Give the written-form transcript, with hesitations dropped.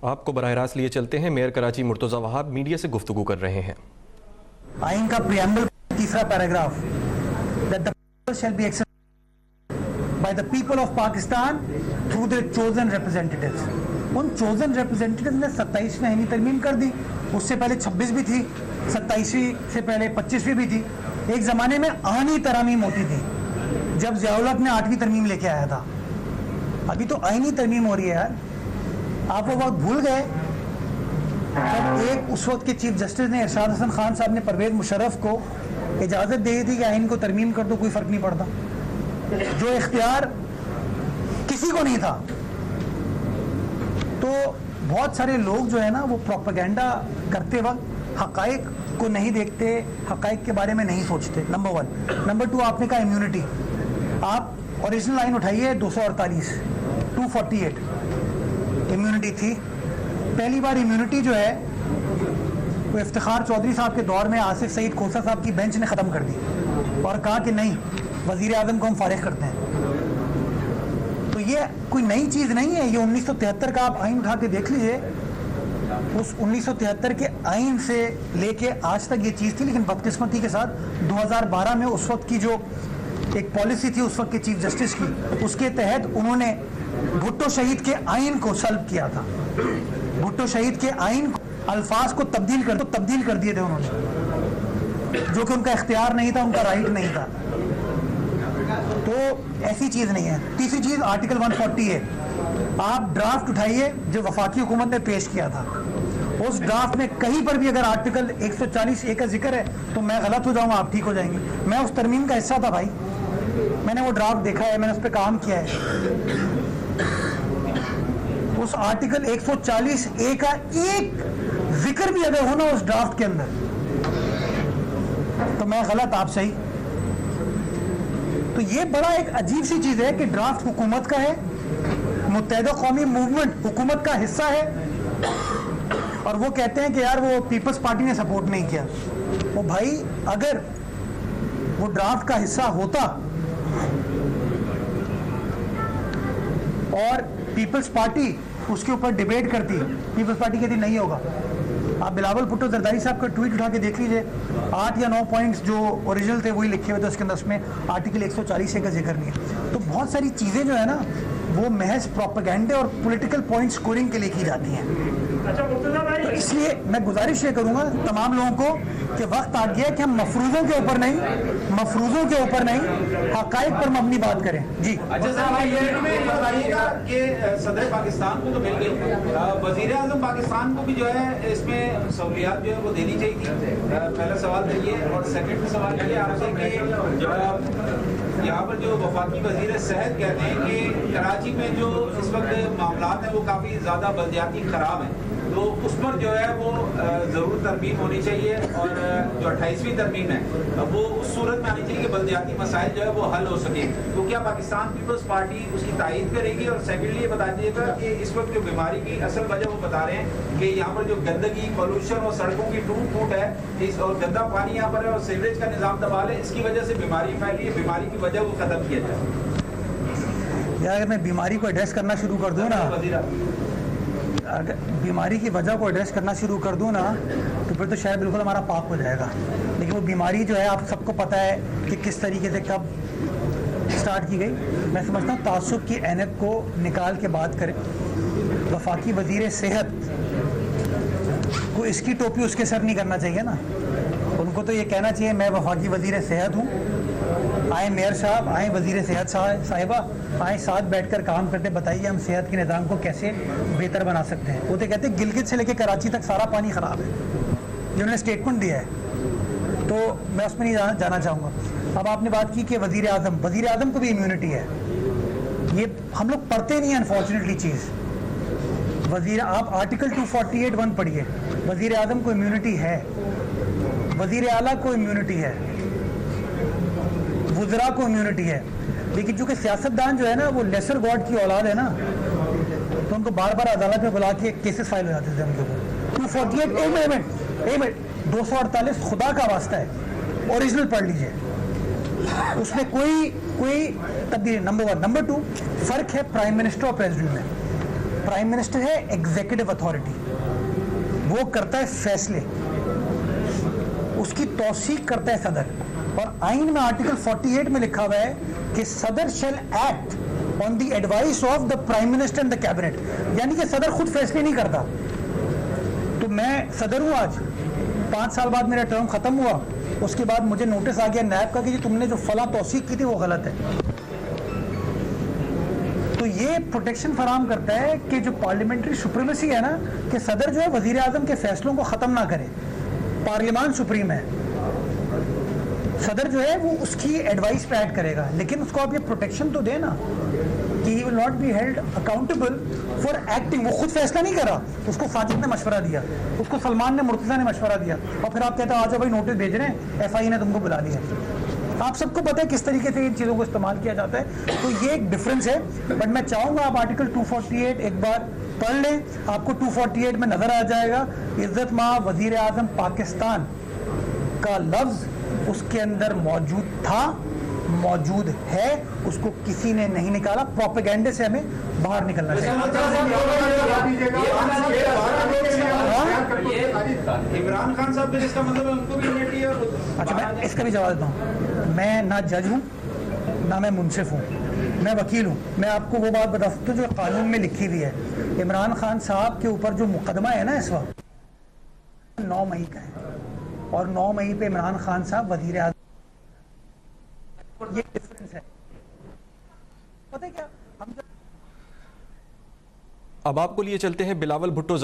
आपको बराह रास्त लिए चलते हैं। मेयर कराची मुर्तज़ा वहाब मीडिया से गुफ्तगू कर रहे हैं। आइन का प्रियम्बल तीसरा paragraph, that the power shall be exercised by the people of Pakistan through their chosen representatives। उन chosen representatives ने 27 में आईनी तरमीम कर दी, उससे पहले 26 भी थी, 27वीं से पहले 25वीं भी थी। एक ज़माने में आनी तरमीम होती थी जब ज़िया-उल-हक ने 8वीं तरमीम लेके आया था। अभी तो आईनी तरमीम हो रही है यार। आप वो वक्त भूल गए जब एक उस वक्त के चीफ जस्टिस ने इरशाद हसन खान साहब ने परवेज मुशर्रफ को इजाज़त दे दी कि आइन को तरमीम कर दो, कोई फ़र्क नहीं पड़ता, जो इख्तियार किसी को नहीं था। तो बहुत सारे लोग जो है ना वो प्रोपेगेंडा करते वक्त हक़ाइक़ को नहीं देखते, हक़ाइक़ के बारे में नहीं सोचते, नंबर 1। नंबर 2, आपने कहा इम्यूनिटी। आप ओरिजिनल लाइन उठाइए 248 248 इम्यूनिटी थी। पहली बार इम्यूनिटी जो है वो इफ्तिखार चौधरी साहब के दौर में आसिफ सईद खोसा साहब की बेंच ने ख़त्म कर दी और कहा कि नहीं, वज़ीर आज़म को हम फारिग करते हैं। तो ये कोई नई चीज़ नहीं है, ये 1973 का आप आइन उठा के देख लीजिए। उस 1973 के आइन से लेके आज तक ये चीज़ थी, लेकिन बदकिस्मती के साथ 2012 में उस वक्त की जो एक पॉलिसी थी उस वक्त के चीफ जस्टिस की, उसके तहत उन्होंने भुट्टो शहीद के आइन को सल्ब किया था। भुट्टो शहीद के आइन को अल्फाज को तब्दील कर दिए थे उन्होंने, जो कि उनका इख्तियार नहीं था, उनका राइट नहीं था। तो ऐसी चीज़ नहीं है। तीसरी चीज़ आर्टिकल 140 है। आप ड्राफ्ट उठाइए जो वफाकी हुकूमत ने पेश किया था, उस ड्राफ्ट में कहीं पर भी अगर आर्टिकल 140A का जिक्र है तो मैं गलत हो जाऊंगा, आप ठीक हो जाएंगे। मैं उस तरमीम का हिस्सा था भाई, मैंने वो ड्राफ्ट देखा है, मैंने उस पर काम किया है। उस आर्टिकल 140A का एक जिक्र भी अगर हो ना उस ड्राफ्ट के अंदर तो मैं गलत, आप सही। तो ये बड़ा एक अजीब सी चीज़ है कि ड्राफ्ट हुकूमत का है, मुत्तहिदा कौमी मूवमेंट हुकूमत का हिस्सा है, और वो कहते हैं कि यार वो पीपल्स पार्टी ने सपोर्ट नहीं किया। वो भाई अगर वो ड्राफ्ट का हिस्सा होता और पीपल्स पार्टी उसके ऊपर डिबेट करती, पीपल्स पार्टी कहती नहीं होगा। आप बिलावल भुट्टो जरदारी साहब का ट्वीट उठा के देख लीजिए, 8 या 9 पॉइंट्स जो ओरिजिनल थे वही लिखे हुए थे उसके अंदर, उसमें आर्टिकल 140A का जिक्र नहीं है। तो बहुत सारी चीज़ें जो है ना वो महज प्रोपेगेंडे और पॉलिटिकल पॉइंट स्कोरिंग के लिए की जाती हैं। तो इसलिए मैं गुजारिश ये करूंगा तमाम लोगों को कि वक्त आ गया कि हम मफरूज़ों के ऊपर नहीं हक़ाइक़ पर मबनी बात करें। जी अच्छा साहब, ये बताइएगा कि सदर पाकिस्तान को तो मिल गई, वज़ीर आज़म पाकिस्तान को भी जो है इसमें सहूलियात जो है वो देनी चाहिए थी। पहला सवाल तो ये, और सेकंड सवाल ये आपसे कि यहाँ पर जो वफाकी वज़ीर सेहत कहते हैं कि कराची में जो इस वक्त मामलात हैं वो काफ़ी ज़्यादा बल्दियाती ख़राब हैं, तो उस पर जो है वो ज़रूर तरमीम होनी चाहिए, और जो 28वीं तरमीम है वो उस सूरत में आनी चाहिए कि बल्दियाती मसाइल जो है वो हल हो सके। तो क्या पाकिस्तान पीपल्स पार्टी उसकी तायीद करेगी? और सेकेंडली ये बता दीजिएगा कि इस वक्त जो बीमारी की असल वजह वो बता रहे हैं कि यहाँ पर जो गंदगी, पोल्यूशन और सड़कों की टूट फूट है, इस और गंदा पानी यहाँ पर है और सीवरेज का निज़ाम दबाल है, इसकी वजह से बीमारी फैली है। बीमारी की वजह वो ख़त्म किया जाए। यार अगर मैं बीमारी को एड्रेस करना शुरू कर दूँ ना, अगर बीमारी की वजह को एड्रेस करना शुरू कर दूँ ना तो फिर तो शायद बिल्कुल हमारा पाक हो जाएगा। लेकिन वो बीमारी जो है आप सबको पता है कि किस तरीके से कब स्टार्ट की गई। मैं समझता हूँ तासुब की ऐनक को निकाल के बात करें। वफाकी वज़ीर सेहत को इसकी टोपी उसके सर नहीं करना चाहिए ना, उनको तो ये कहना चाहिए मैं वफाकी वज़ीर सेहत हूँ, आए मेयर साहब, आए वज़ीर सेहत साहिबा, आए साथ बैठकर काम करते, बताइए हम सेहत के निज़ाम को कैसे बेहतर बना सकते हैं। वो तो कहते हैं गिलगित से लेकर कराची तक सारा पानी ख़राब है, जिन्होंने स्टेटमेंट दिया है, तो मैं उसमें नहीं जाना चाहूँगा। अब आपने बात की कि वज़ीर आज़म को भी इम्यूनिटी है, ये हम लोग पढ़ते नहीं हैं अनफॉर्चुनेटली चीज़। आप आर्टिकल 248(1) पढ़िए, वज़ीर आज़म को इम्यूनिटी है, वज़ीर आला को इम्यूनिटी है, वुज़रा को इम्यूनिटी है। लेकिन चूँकि सियासतदान जो है ना वो लेसर गॉड की औलाद है ना, तो उनको बार बार अदालत में बुला के केसेस फाइल हो जाते थे उनके ऊपर। 248 एक मिनट 248 खुदा का वास्ता है, ओरिजिनल पढ़ लीजिए, उसमें कोई तब्दीली। नंबर 1। नंबर 2, फ़र्क है प्राइम मिनिस्टर और प्रेसिडेंट में। प्राइम मिनिस्टर है एग्जीक्यूटिव अथॉरिटी, वो करता है फैसले, उसकी तौसीक करता है सदर। और आइन में आर्टिकल 48 में लिखा हुआ है कि सदर shall act on the advice of the prime minister and the cabinet, यानी कि सदर खुद फैसले नहीं करता। तो मैं सदर हूं, आज 5 साल बाद मेरा टर्म खत्म हुआ, उसके बाद मुझे नोटिस आ गया नैब का कि जी तुमने जो फला तौसीक की थी वो गलत है। तो ये प्रोटेक्शन फराहम करता है कि जो पार्लियामेंट्री सुप्रीमेसी है ना, कि सदर जो है वजीर आजम के फैसलों को खत्म ना करे, पार्लियामान सुप्रीम है, सदर जो है वो उसकी एडवाइस पे ऐड करेगा, लेकिन उसको आप ये प्रोटेक्शन तो देना कि he will not be held accountable for acting. वो खुद फैसला नहीं करा, उसको साजिद ने मशवरा दिया, उसको सलमान ने, मुर्तजा ने मशवरा दिया, और फिर आप कहते हो आ जाओ भाई नोटिस भेज रहे हैं, FI ने तुमको बुला लिया। आप सबको पता है किस तरीके से इन चीज़ों को इस्तेमाल किया जाता है। तो ये एक डिफरेंस है, बट मैं चाहूँगा आप आर्टिकल 248 एक बार पढ़ लें, आपको 248 में नजर आ जाएगा इज्जत मां वजीर आजम पाकिस्तान का लफ्ज उसके अंदर मौजूद था, मौजूद है, उसको किसी ने नहीं निकाला। प्रोपेगेंडे से हमें बाहर निकलना चाहिए। इमरान खान साहब भी, इसका मतलब है उनको भी इम्यूनिटी है। अच्छा, मैं इसका भी जवाब देता हूँ। मैं ना जज हूँ ना मैं मुंसिफ हूँ, मैं वकील हूँ। मैं आपको वो बात बता सकता हूँ जो कानून में लिखी हुई है। इमरान खान साहब के ऊपर जो मुकदमा है ना इस वक्त 9 मई का है, और 9 मई पे इमरान खान साहब वजीर आज़म, ये डिफरेंस है। पता है क्या, हम अब आपको लिए चलते हैं बिलावल भुट्टो